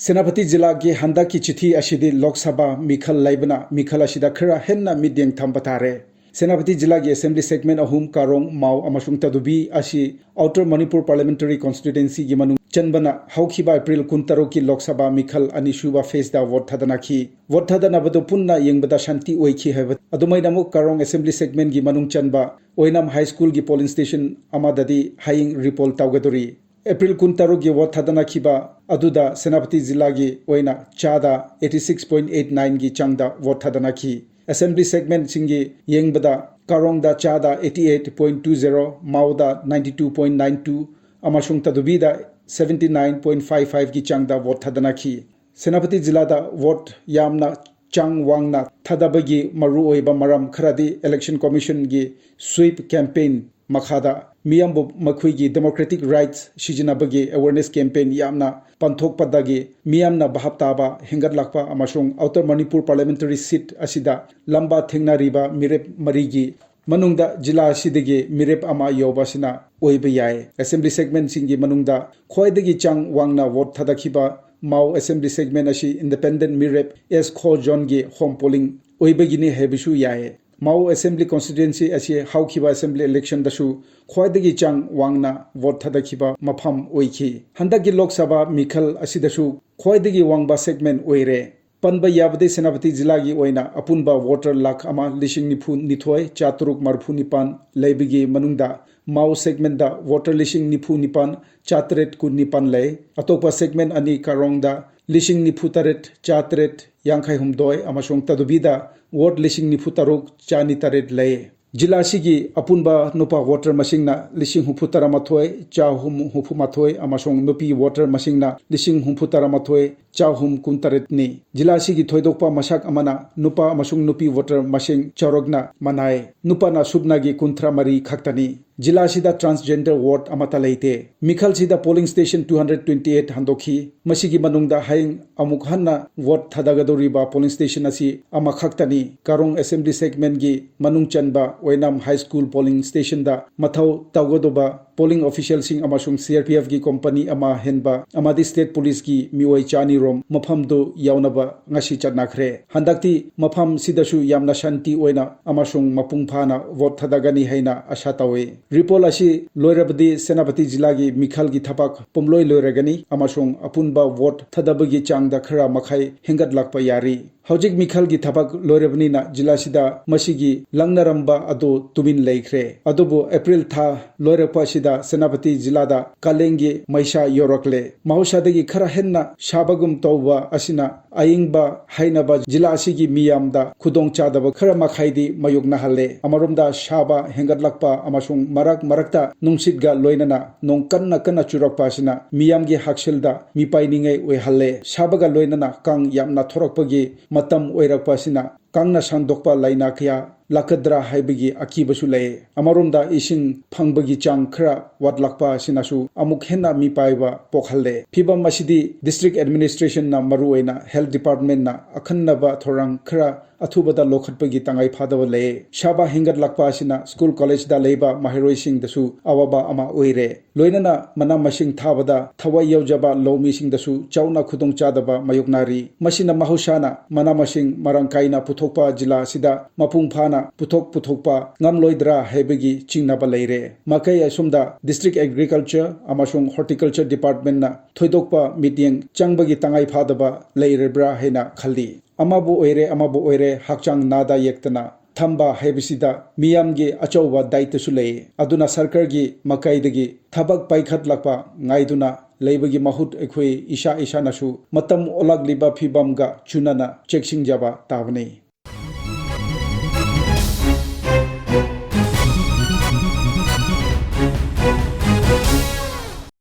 सेनापति जिला के हंदा की चिठी अशिदी लोकसभा मिखल लाइबना मिखल अशिदा खरा हेन्ना मिडियंग थंबतारे सेनापति जिला के असेंबली सेगमेंट अहुम कारोंग माउ अमसुंग तदुबी अशी आउटर मणिपुर पार्लियामेंटरी कॉन्स्टिट्यूएंसी की मनु चनबना हौखिबा अप्रैल 19 की लोकसभा मिखल अनिशुबा फेस दा वोट थदनाखी वोट थदनाबदो पुन्ना यंगबदा शांति ओइखी हैब अदुमैनमु कारोंग असेंबली सेगमेंट की मनु चनबा ओइनम हाई स्कूल की पोलिंग स्टेशन अमाददी हाइंग रिपोल तावगदोरी अप्रैल 19 की वोट थदनाखिबा अदुदा सेनापति जिला की ओइना चादा 86.89 की चांगदा वोट थदनाखी असेंबली सेगमेंट सिंगी यंगबदा कारोंगदा चादा 88.20 माउदा 92.92 अमसुंग तदुबीदा 79.55 की चांगदा वोट थदनाखी सेनापति जिलादा वोट यामना चांग वांगना थदबगी मरु ओइबा मरम खरादी इलेक्शन कमीशन की स्वीप कैंपेन मखादा मियामबु मखुइगी डेमोक्रेटिक राइट्स सिजनबगी अवेयरनेस कैंपेन यामना पंथोकपदगी मियामना बहाबताबा हेंगतलाकपा अमसुंग आउटर मणिपुर पार्लियामेंटरी सीट असिदा लंबा थेंगनारिबा मिरेप मरीगी मनुंगदा जिला असिदगी मिरेप अमा योबासिना ओइबा याय असेंबली सेगमेंट सिंगी मनुंगदा खोइदगी चांग वांगना वोट थदखिबा माउ असेंबली सेगमेंट असी इंडिपेंडेंट मिरेप एस खो जोन गी होम पोलिंग ओइबगिनी हेबिसु याय माउ असेंबली कॉन्स्टिट्यूएंसी असी हाउखिबा असेंबली इलेक्शन दसु खोइदगी चांग वांगना वोट थदखिबा मफम ओइखी हंदकी लोकसभा मिखल असिदसु खोइदगी वांगबा सेगमेंट ओइरे पनबा याबदे सेनापति जिला की ओइना अपुनबा वोटर लाख अमा लिसिंग निफु निथोय चातुरुक मरफु निपान लेबिगी मनुंगदा माउ सेगमेंट दा वोटर लिसिंग निफु निपान चातरेट कुन निपान ले अतोपा सेगमेंट अनि कारोंगदा लिसिंग निफु तरेट चातरेट यांखाई हुमदोय अमसुंग तदुबीदा वोट लिसिंग निफु तरुक चानी तरेट ले जिला सिगी अपुनबा नुपा वोटर मसिंगना लिसिंग हुफु तरामाथोय चाहुम हुफु माथोय अमसुंग नुपी वोटर मसिंगना लिसिंग हुफु तरामाथोय चाहुम कुंतरेटनी जिला सिगी थोइदोकपा मसाक अमना नुपा अमसुंग नुपी वोटर मसिंग चौरगना मनाय नुपाना सुबनागी कुंथ्रा मरी खक्तनी जिला सिदा ट्रांसजेंडर वोट अमता लेते मिखल सिदा पोलिंग स्टेशन 228 हंदोखी मसिगी मनुंगदा हाइंग अमुक हन्ना वोट थदगदोरिबा पोलिंग स्टेशन असी अमा खक्तनी कारोंग असेंबली सेगमेंट की मनुंग चनबा ओइनाम हाई स्कूल पोलिंग स्टेशन दा मथौ तगदोबा पोलिंग ऑफिशियल सिंग अमसुंग सीआरपीएफ की कंपनी अमा हेनबा अमादी स्टेट पुलिस की मिओई चानी रोम मफम दो यावनबा ngasi चटनाखरे हंदक्ति मफम सिदसु यामना शांति ओइना अमसुंग मपुंग फाना वोट थदगनी हैना आशा तवे रिपोल असी लोइरबदी सेनापति जिला की मिखल की थपक पुमलोय लोइरगनी अमसुंग अपुनबा वोट थदबगी चांगदा खरा मखाई हेंगत लाकपा यारी हौजिक मिखल की थपक लोइरबनीना जिला सिदा मसिगी लंगनरंबा अदो तुमिन लेख्रे अदुबो अप्रैल था लोइरपा सिदा सेनापति जिलादा कालेंगी मैसा योरकले महौसादगी खरा हेन्ना शाबगुम तौबा असिना अयिंगबा हाइनबा जिला असिगी मियामदा खुदोंग चादबा खरा मखाइदी मयुगना हल्ले अमरोमदा शाबा हेंगतलकपा अमसुंग मरक मरकता नुंसितगा लोइनना नोंग कन्ना कन्ना चुरकपा असिना मियामगी हक्सेलदा मिपाइनिंगै ओइहल्ले शाबगा लोइनना कांग यामना थोरकपगी मतम ओइरकपासिना कांगना सांदोकपा लाइना खया लाकद्रा हाइबगी अकीबसु लय अमरोमदा इसिंग फंगबगी चांग खरा वाटलकपा सिनासु अमुक हेन्ना मिपाइबा पोखल्ले फिबम असिदी डिस्ट्रिक्ट एडमिनिस्ट्रेशन ना मरुओइना हेल्थ डिपार्टमेंट ना अखन्नबा थोरंग खरा अथुबदा लोखटपगी तंगाई फादब लय शाबा हिंगत लकपा सिना स्कूल कॉलेज दा लेबा माहिरोइसिंग दसु अवबा अमा ओइरे लोइनना मना मसिंग थाबदा थवाई यौजबा लौमीसिंग दसु चाउना खुदोंग चादबा मयुकनारी मसिना mahusana मना मसिंग मरंकाइना पुथोकपा जिला सिदा मपुंग फाना पुथोकपा ngamloidra hebegi chingnaba leire makai asumda district agriculture amasung horticulture department na thoidokpa meeting changbagi tangai phadaba leirebra hena khalli amabu oire hakchang nada yektana thamba hebisida miyamgi achauba daitasu lei aduna sarkar gi makaidagi thabak paikhat lakpa ngaiduna leibagi mahut ekhoi isha nasu matam olagliba phibamga chunana cheksing jaba tabani